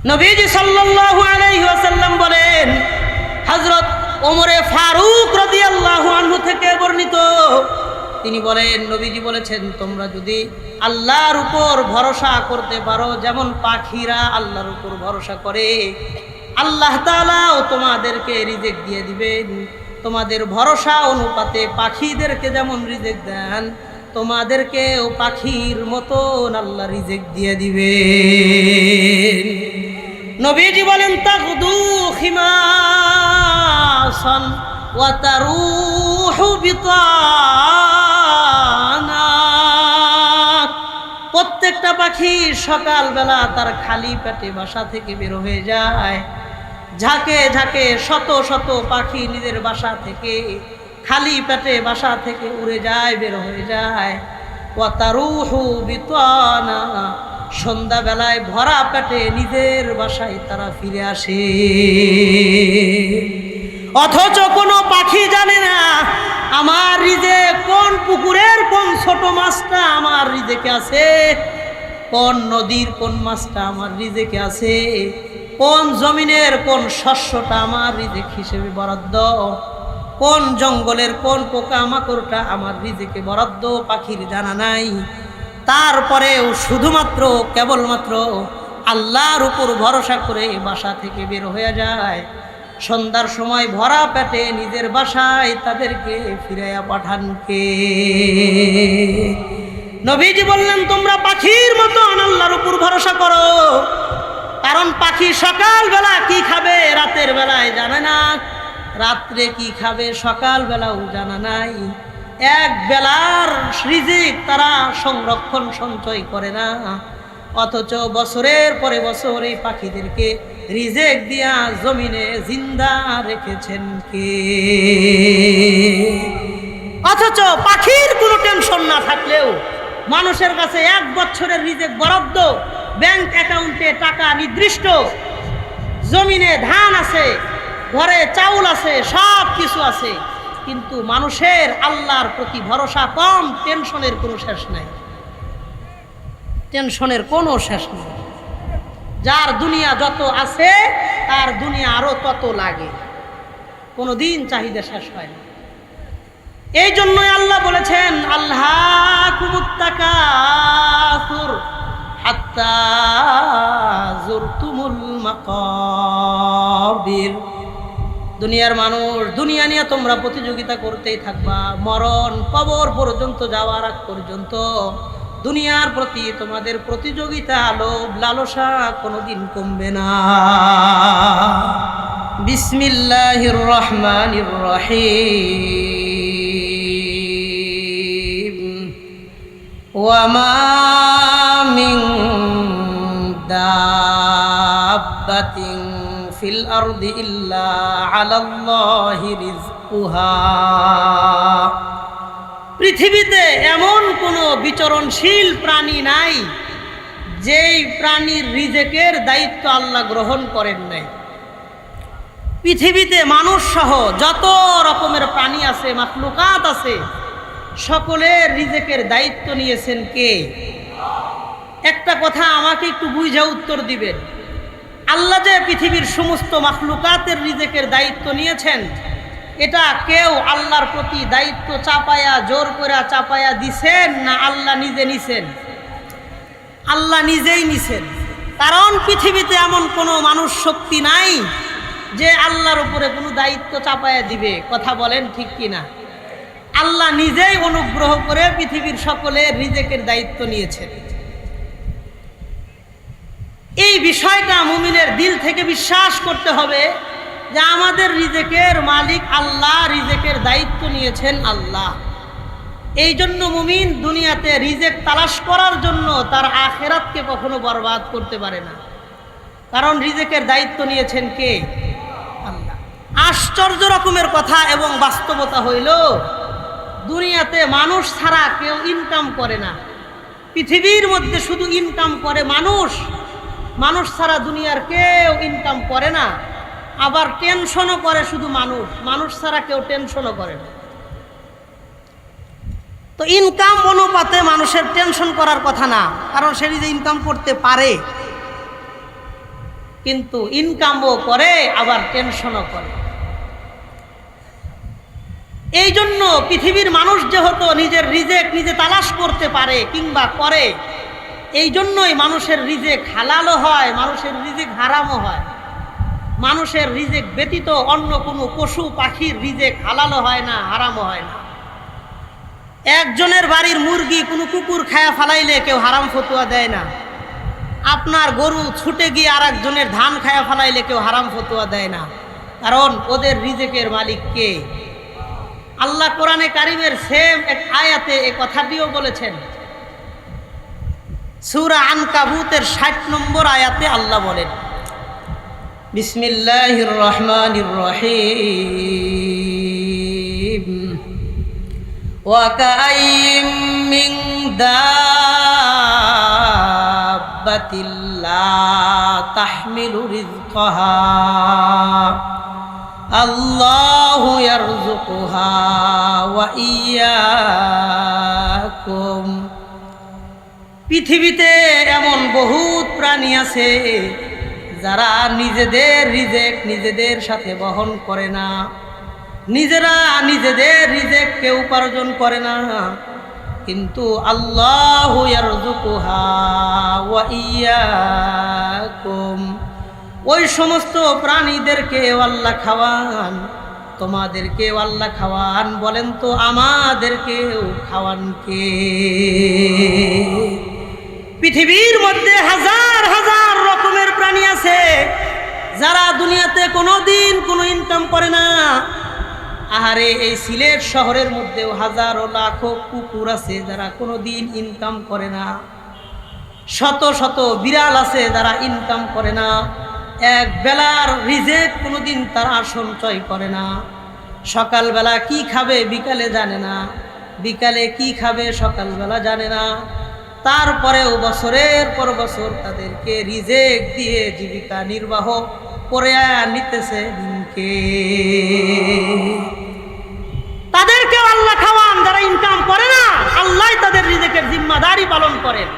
নবীজি সাল্লাল্লাহু আলাইহি ওয়াসাল্লাম বলেন, হযরত ওমরে ফারুক রাদিয়াল্লাহু আনহু থেকে বর্ণিত, তিনি বলেন, নবীজি বলেছেন, তোমরা যদি আল্লাহর উপর ভরসা করতে পারো যেমন পাখিরা আল্লাহর উপর ভরসা করে, আল্লাহ তাআলাও তোমাদেরকে রিজিক দিয়ে দিবেন। তোমাদের ভরসা অনুপাতে পাখিদেরকে যেমন রিজিক দেন, তোমাদেরকেও পাখির মতন আল্লাহ রিজিক দিয়ে দিবেন। নবীজি বলেন, তাগদু খিমাসান ওয়া তারুহু বিতানা। প্রত্যেকটা পাখি সকালবেলা তার খালি পেটে বাসা থেকে বের হয়ে যায়। ঝাঁকে ঝাঁকে শত শত পাখি নিজের বাসা থেকে খালি পেটে বাসা থেকে উড়ে যায়, বের হয়ে যায়। ওয়া তারুহু বিতানা, সন্ধ্যাবেলায় ভরা পেটে নিজের বাসায় তারা ফিরে আসে। অথচ কোনো পাখি জানে না আমার রিজেক কোন পুকুরের কোন ছোট মাছটা আমার রিজেকে আছে, কোন নদীর কোন মাছটা আমার রিজেকে আছে, কোন জমিনের কোন শস্যটা আমার রিজেক হিসেবে বরাদ্দ, কোন জঙ্গলের কোন পোকা মাকড়টা আমার রিজেকে বরাদ্দ পাখির জানা নাই। তারপরেও শুধুমাত্র কেবলমাত্র আল্লাহর উপর ভরসা করে বাসা থেকে বের হয়ে যায়। সন্ধ্যার সময় ভরা পেটে নিজের বাসায় তাদেরকে ফিরাইয়া পাঠান কে? নবীজি বললেন, তোমরা পাখির মতন আল্লাহর উপর ভরসা করো, কারণ পাখি সকালবেলা কি খাবে রাতের বেলায় জানে না, রাত্রে কি খাবে সকালবেলাও জানা নাই। এক বেলার রিজিক তারা সংরক্ষণ সঞ্চয় করে না, অথচ বছরের পরে বছর এই পাখিদেরকে রিজিক দিয়া জমিনে জিন্দা রেখেছেন কে? অথচ পাখির কোনো টেনশন না থাকলেও মানুষের কাছে এক বছরের রিজিক বরাদ্দ, ব্যাংক অ্যাকাউন্টে টাকা নির্দিষ্ট, জমিনে ধান আছে, ঘরে চাউল আছে, সব কিছু আছে, কিন্তু মানুষের আল্লাহর প্রতি ভরসা কম। টেনশনের কোনো শেষ নাই, টেনশনের কোনো শেষ নেই। যার দুনিয়া যত আছে তার দুনিয়া আরো তত লাগে, কোনো দিন চাহিদা শেষ হয় না। এই জন্যই আল্লাহ বলেছেন, আল্লাহকুমুত তাকাসুর হাত্তা যুরতুমুল মাকাবির। দুনিয়ার মানুষ, দুনিয়া নিয়ে তোমরা প্রতিযোগিতা করতেই থাকবা, মরণ কবর পর্যন্ত যাওয়ার আগ পর্যন্ত দুনিয়ার প্রতি তোমাদের প্রতিযোগিতা, লোভ লালসা কোনোদিন কমবে না। বিসমিল্লাহির রহমানির রহিম। ওয়া মা মিন দাব্বাতিন ফিল আরদি ইল্লা আলাল্লাহি রিজকুহা। পৃথিবীতে এমন কোনো বিচরণশীল প্রাণী নাই যেই প্রাণীর রিজেকের দায়িত্ব আল্লাহ গ্রহণ করেন নাই। পৃথিবীতে মানুষ সহ যত রকমের প্রাণী আছে, মাখলুকাত আছে, সকলের রিজেকের দায়িত্ব নিয়েছেন কে? একটা কথা আমাকে একটু বুঝে উত্তর দিবেন। আল্লাহ যে পৃথিবীর সমস্ত মাখলুকাতের রিজেকের দায়িত্ব নিয়েছেন, এটা কেউ আল্লাহর প্রতি দায়িত্ব চাপায়া, জোর করে চাপায়া দিছেন না আল্লাহ নিজে নিছেন? আল্লাহ নিজেই নিছেন। কারণ পৃথিবীতে এমন কোনো মানুষ শক্তি নাই যে আল্লাহর উপরে কোনো দায়িত্ব চাপায়া দিবে। কথা বলেন ঠিক কিনা? আল্লাহ নিজেই অনুগ্রহ করে পৃথিবীর সকলের রিজেকের দায়িত্ব নিয়েছেন। এই বিষয়টা মুমিনের দিল থেকে বিশ্বাস করতে হবে যে আমাদের রিজেকের মালিক আল্লাহ, রিজেকের দায়িত্ব নিয়েছেন আল্লাহ। এই জন্য মুমিন দুনিয়াতে রিজেক তালাশ করার জন্য তার আখিরাতকে কখনো বরবাদ করতে পারে না, কারণ রিজেকের দায়িত্ব নিয়েছেন কে? আল্লাহ। আশ্চর্য রকমের কথা এবং বাস্তবতা হইল, দুনিয়াতে মানুষ ছাড়া কেউ ইনকাম করে না। পৃথিবীর মধ্যে শুধু ইনকাম করে মানুষ, মানুষ ছাড়া দুনিয়ার কেউ ইনকাম করে না। আবার টেনশনও করে শুধু মানুষ, মানুষ ছাড়া কেউ টেনশনও করে না। তো ইনকাম অনুপাতে মানুষের টেনশন করার কথা না, কারণ সে নিজে ইনকাম করতে পারে। কিন্তু ইনকামও করে আবার টেনশনও করে। এই জন্য পৃথিবীর মানুষ যেহেতু নিজের রিজেক নিজে তালাশ করতে পারে কিংবা করে, এই জন্যই মানুষের রিজেক হালালও হয়, মানুষের রিজেক হারামও হয়। মানুষের রিজেক ব্যতীত অন্য কোনো পশু পাখির রিজেক হালালও হয় না, হারামও হয় না। একজনের বাড়ির মুরগি কোনো কুকুর খায়া ফালাইলে কেউ হারাম ফতুয়া দেয় না। আপনার গরু ছুটে গিয়ে আর একজনের ধান খায়া ফালাইলে কেউ হারাম ফতুয়া দেয় না, কারণ ওদের রিজেকের মালিক কে? আল্লাহ কোরআনে কারিমের সেম এক আয়াতে এই কথাটিও বলেছেন। সূরা আনকাবুতের 60 নম্বর আয়াতে আল্লাহ বলেন, বিসমিল্লাহির রহমানির রহিম, ওয়া কাআইয়্যিম মিন দাব্বাতিন লা তাহমিলু রিজকাহা আল্লাহু ইয়ারযুকুহা ওয়া ইয়্যাকুম। পৃথিবীতে এমন বহুত প্রাণী আছে যারা নিজেদের রিজেক নিজেদের সাথে বহন করে না, নিজেরা নিজেদের রিজেক কেউ উপার্জন করে না, কিন্তু আল্লাহু ইয়ারযুকুহা ওয়া ইয়্যাকুম, ওই সমস্ত প্রাণীদেরকেও আল্লাহ খাওয়ান, তোমাদেরকেও আল্লাহ খাওয়ান। বলেন তো আমাদেরকেও খাওয়ান কে? পৃথিবীর মধ্যে হাজার হাজার রকমের প্রাণী আছে যারা দুনিয়াতে কোনোদিন কোনো ইনকাম করে না। আহারে, এই সিলেট শহরের মধ্যেও হাজারো লাখো কুকুর আছে যারা কোনোদিন ইনকাম করে না। শত শত বিড়াল আছে যারা ইনকাম করে না। এক বেলার রিজেক কোনোদিন তারা সঞ্চয় করে না। সকালবেলা কি খাবে বিকালে জানে না, বিকালে কি খাবে সকালবেলা জানে না। তারপরেও বছরের পর বছর তাদেরকে রিজেক দিয়ে জীবিকা নির্বাহ করে নিতেছে কে? তাদেরকেও আল্লাহ খাওয়ান যারা ইনকাম করে না। আল্লাহ তাদের রিজেকের জিম্মাদারি পালন করেন।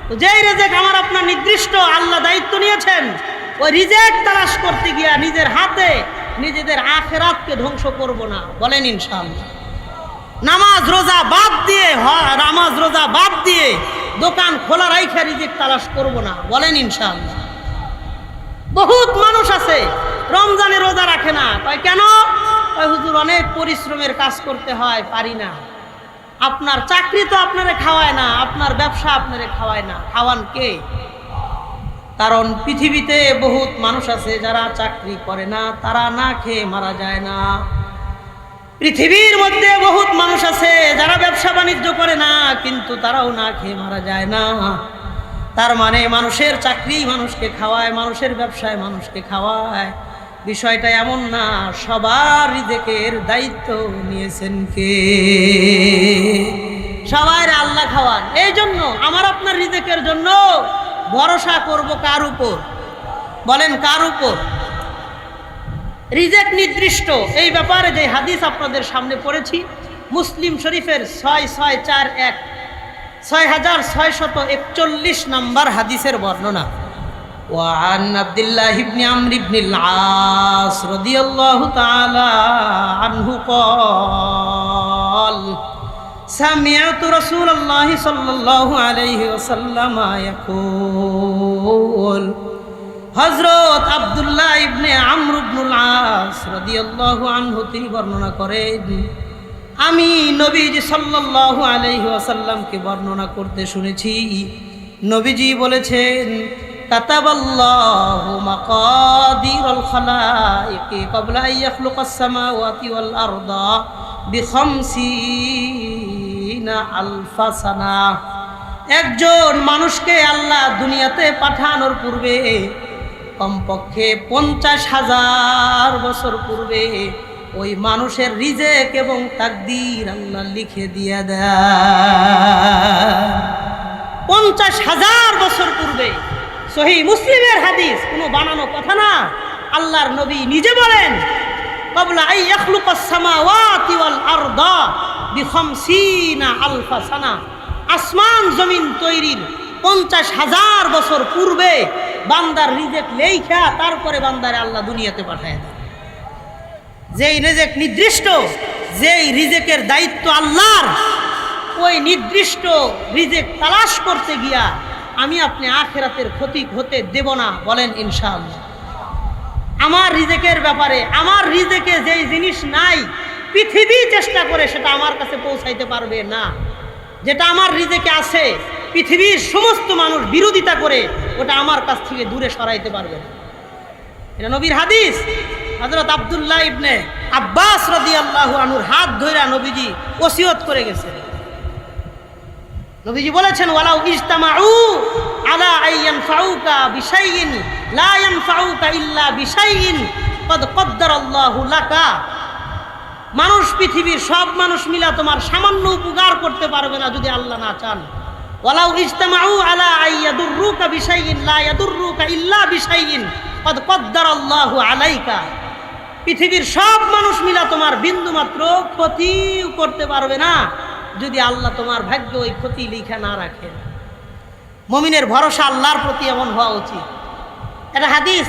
তো যেই রিজেক আমার আপনার নির্দিষ্ট আল্লাহ দায়িত্ব নিয়েছেন, ওই রিজেক তালাশ করতে গিয়া নিজের হাতে নিজেদের আখিরাতকে ধ্বংস করব না। বলেন ইনশাআল্লাহ। নামাজ রোজা বাদ দিয়ে দোকান খোলা রাইখা রিজেক তালাশ করব না। বলেন ইনশাআল্লাহ। বহুত মানুষ আছে রমজানে রোজা রাখে না, কয় কেন? কয় হুজুর অনেক পরিশ্রমের কাজ করতে হয়, পারি না। আপনার চাকরি তো আপনারে খাওয়ায় না, আপনার ব্যবসা আপনারে খাওয়ায় না, খাওয়ান কে? কারণ পৃথিবীতে বহুত মানুষ আছে যারা চাকরি করে না, তারা না খেয়ে মারা যায় না। পৃথিবীর মধ্যে বহুত মানুষ আছে যারা ব্যবসা বাণিজ্য করে না, কিন্তু তারাও না খেয়ে মারা যায় না। তার মানে মানুষের চাকরি মানুষকে খাওয়ায়, মানুষের ব্যবসায় মানুষকে খাওয়ায়। বিষয়টা এমন না। সবার রিজেকের দায়িত্ব নিয়েছেন কে? সবাই আল্লাহ খাওয়ান। এই জন্য আমার আপনার রিজেকের জন্য ভরসা করব কার উপর? বলেন কার উপর? রিজেক নির্দিষ্ট এই ব্যাপারে যে হাদিস আপনাদের সামনে পড়েছি, মুসলিম শরীফের 6641 নম্বর হাদিসের বর্ণনা। ওয়ান আব্দুল্লাহ ইবনে আমর ইবনে আল-আস রাদিয়াল্লাহু তাআলা আনহু قال سمعت رسول الله صلى الله عليه وسلم يقول, হযরত আব্দুল্লাহ ইবনে আমর ইবনুল আস রাদিয়াল্লাহু আনহু তিনি বর্ণনা করেন, আমি নবীজি সাল্লাল্লাহু আলাইহি ওয়াসাল্লামকে বর্ণনা করতে শুনেছি। নবীজি বলেছেন, কাতাবাল্লাহু মাকাদিরাল খালাইকি ক্বাবলা আন ইয়াখলুকাস সামাওয়াতি ওয়াল আরদা বিখামসিনা আলফা সানা। একজন মানুষকে আল্লাহ দুনিয়াতে পাঠানোর পূর্বে কমপক্ষে 50,000 বছর পূর্বে ওই মানুষের রিজেক এবং তাকদীর আল্লাহ লিখে দিয়ে দেয়। 50,000 বছর পূর্বে। সহিহ মুসলিমের হাদিস, কোনো বানানো কথা না। আল্লাহর নবী নিজে বলেন, ক্বাবলা আন ইয়াখলুকাস সামাওয়াতি ওয়াল আরদা বিখামসিনা আলফা সানা। আসমান জমিন তৈরির 50,000 বছর পূর্বে বান্দার রিজেক লেখা তারপরে বান্দারে আল্লাহ দুনিয়াতে পাঠায় দেয়। যেই রিজেক নির্দিষ্ট, যেই রিজেকের দায়িত্ব আল্লাহর, ওই নির্দিষ্ট রিজেক তালাশ করতে গিয়া আমি আপনি আখিরাতের ক্ষতি হতে দেব না, বলেন ইনশাআল্লাহ। আমার রিজেকের ব্যাপারে, আমার রিজেকে যেই জিনিস নাই পৃথিবী চেষ্টা করে সেটা আমার কাছে পৌঁছাইতে পারবে না। যেটা আমার রিজেকে আছে পৃথিবীর সমস্ত মানুষ বিরোধিতা করে ওটা আমার কাছ থেকে দূরে সরাইতে পারবে না। এটা নবীর হাদিস। হযরত আব্দুল্লাহ ইবনে আব্বাস রাদিয়াল্লাহু আনহুর হাত ধইরা নবীজি ওসিয়ত করে গেছেন। নবীজি বলেছেন, ওয়ালাউ ইজতামাউ আলা আইয়ানফাউকা বিশাইইন লা ইয়ানফাউকা ইল্লা বিশাইইন কদ কদ্দারাল্লাহু লাকা। মানুষ, পৃথিবীর সব মানুষ মিলা তোমার সামান্য উপকার করতে পারবে না যদি আল্লাহ না চান। ওয়ালাউ ইজতামাউ আলা আইয়াদুররুকা বিশাইইন লা ইয়াদুররুকা ইল্লা বিশাইইন কদ কদ্দারাল্লাহু আলাইকা। পৃথিবীর সব মানুষ মিলা তোমার বিন্দুমাত্র ক্ষতি করতে পারবে না যদি আল্লাহ তোমার ভাগ্যে ওই ক্ষতি লিখা না রাখেন। মুমিনের ভরসা আল্লাহর প্রতি এমন হওয়া উচিত। এটা হাদিস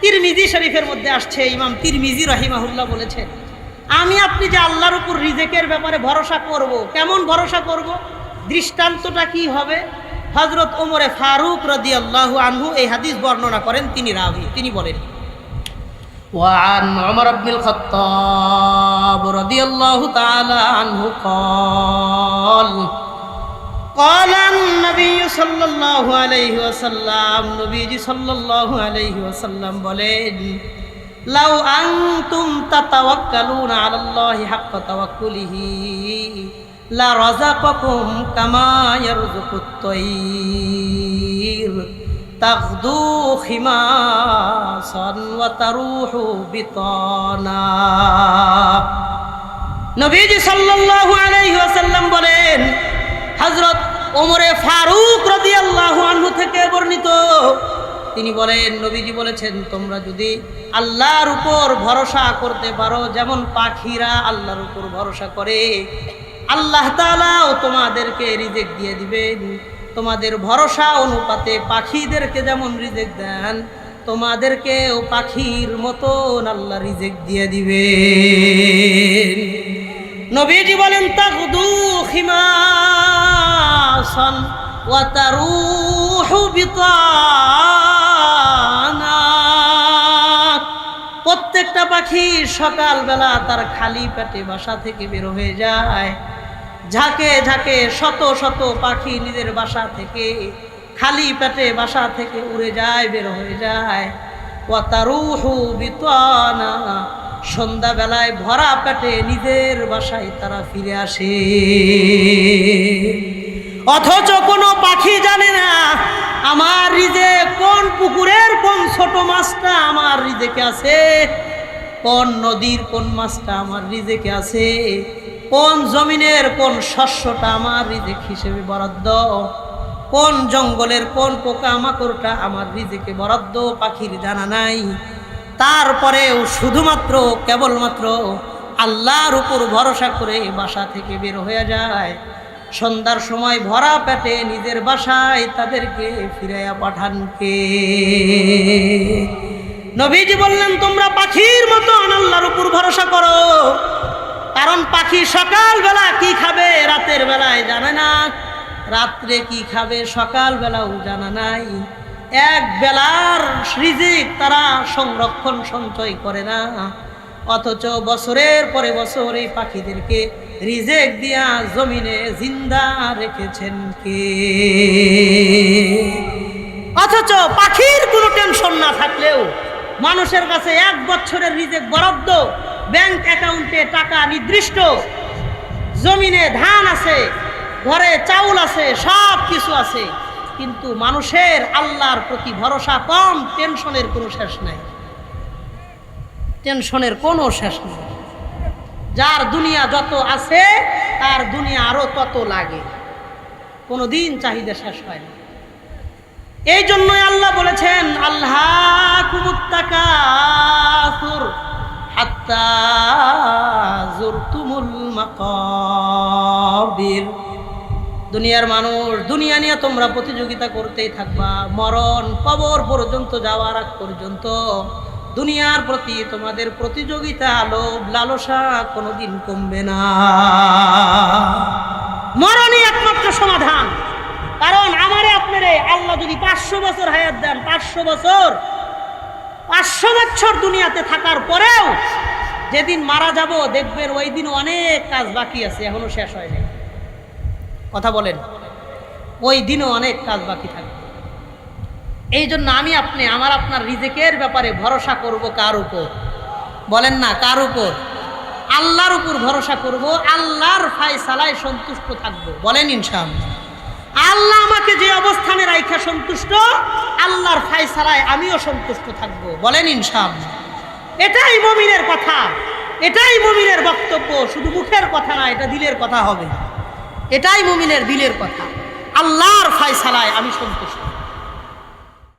তিরমিজি শরীফের মধ্যে আসছে। ইমাম তিরমিজি রাহিমাহুল্লাহ বলেছেন, আমি আপনি যে আল্লাহর উপর রিজেকের ব্যাপারে ভরসা করব, কেমন ভরসা করব, দৃষ্টান্তটা কি হবে? হযরত ওমরে ফারুক রাদিয়াল্লাহু আনহু এই হাদিস বর্ণনা করেন। তিনি রাবি, তিনি বলেন, وعن عمر بن الخطاب رضي الله تعالى عنه قال قال النبي صلى الله عليه وسلم নবীজি সাল্লাল্লাহু আলাইহি ওয়াসাল্লাম বলেন, লাউ আনতুম তাতাওয়াক্কালুনা আলাল্লাহি হাক্কা তাওয়াক্কুলিহি লা রাযাকাকুম কামা ইয়ারযুকুত তায়র তাগদু খিমাসান ওয়া তারুহু বিতানা। নবীজি সাল্লাল্লাহু আলাইহি ওয়াসাল্লাম বলেন, হযরত ওমরে ফারুক রাদিয়াল্লাহু আনহু থেকে বর্ণিত, তিনি বলেন, নবীজি বলেছেন, তোমরা যদি আল্লাহর উপর ভরসা করতে পারো, যেমন পাখিরা আল্লাহর উপর ভরসা করে, আল্লাহ তাআলাও তোমাদেরকে রিজিক দিয়ে দিবেন। তোমাদের ভরসা অনুপাতে পাখিদেরকে যেমন রিজিক দেন, তোমাদেরকেও পাখির মতন আল্লাহ রিজিক দিয়ে দিবেন। নবীজি বলেন, তাগদু খিমাসান ওয়া তারুহু বিতানা। প্রত্যেকটা পাখি সকালবেলা তার খালি পেটে বাসা থেকে বের হয়ে যায়। ঝাঁকে ঝাঁকে শত শত পাখি নিজের বাসা থেকে খালি পেটে বাসা থেকে উড়ে যায়, বের হয়ে যায়। ওয়া তারুহু বিতানা, সন্ধ্যাবেলায় ভরা পেটে নিজের বাসায় তারা ফিরে আসে। অথচ কোনো পাখি জানে না আমার রিজেক কোন পুকুরের কোন ছোট মাছটা আমার রিজেকে আছে, কোন নদীর কোন মাছটা আমার রিজেকে আছে, কোন জমিনের কোন শস্যটা আমার রিজেক হিসেবে বরাদ্দ, কোন জঙ্গলের কোন পোকা মাকড়টা আমার রিজেকে বরাদ্দ, পাখির জানা নাই। তারপরেও শুধুমাত্র কেবলমাত্র আল্লাহর উপর ভরসা করে বাসা থেকে বের হয়ে যায়। সন্ধ্যার সময় ভরা পেটে নিজের বাসায় তাদেরকে ফিরাইয়া পাঠান কে? নবীজি বললেন, তোমরা পাখির মতন আল্লাহর উপর ভরসা করো। কারণ পাখি সকালবেলা কি খাবে রাতের বেলায় জানে না, রাত্রে কি খাবে সকালবেলাও জানা নাই। এক বেলার রিজিক তারা সংরক্ষণ সঞ্চয় করে না, অথচ বছরের পরে বছর এই পাখিদেরকে রিজিক দিয়া জমিনে জিন্দা রেখেছেন কে? অথচ পাখির কোনো টেনশন না থাকলেও মানুষের কাছে এক বছরের রিজিক বরাদ্দ, ব্যাংক অ্যাকাউন্টে টাকা নির্দিষ্ট, জমিনে ধান আছে, ঘরে চাউল আছে, সব কিছু আছে, কিন্তু মানুষের আল্লাহর প্রতি ভরসা কম। টেনশনের কোনো শেষ নাই, টেনশনের কোনো শেষ নেই। যার দুনিয়া যত আছে তার দুনিয়া আরো তত লাগে, কোনো দিন চাহিদা শেষ হয় না। এই জন্যই আল্লাহ বলেছেন, আল্লাহকুমুত তাকাসুর হাত্তা যুরতুমুল মাকাবির। দুনিয়ার মানুষ, দুনিয়া নিয়ে তোমরা প্রতিযোগিতা করতেই থাকবা, মরণ কবর পর্যন্ত যাওয়ার আগ পর্যন্ত দুনিয়ার প্রতি তোমাদের প্রতিযোগিতা, লোভ লালসা কোনোদিন কমবে না। মরণই একমাত্র সমাধান। কারণ আমারে আপনারে আল্লাহ যদি 500 বছর হায়াত দেন, 500 বছর দুনিয়াতে থাকার পরেও যেদিন মারা যাব দেখবেন ওই দিন অনেক কাজ বাকি আছে, এখনো শেষ হয়নি। কথা বলেন, ওই দিনও অনেক কাজ বাকি থাকবে। এই জন্য আমি আপনি আপনার রিজিকের ব্যাপারে ভরসা করব কার উপর? বলেন না, কার উপর? আল্লাহর উপর ভরসা করব, আল্লাহর ফায়সালায় সন্তুষ্ট থাকব। বলেন ইনশাআল্লাহ। আল্লাহ আমাকে যে অবস্থানে রাখা সন্তুষ্ট, আল্লাহর ফায়সালায় আমিও সন্তুষ্ট থাকব। বলেন ইনশাআল্লাহ। এটাই মুমিনের কথা, এটাই মুমিনের বক্তব্য। শুধু মুখের কথা না, এটা দিলের কথা হবে। এটাই মুমিনের দিলের কথা। আল্লাহর ফায়সালায় আমি সন্তুষ্ট।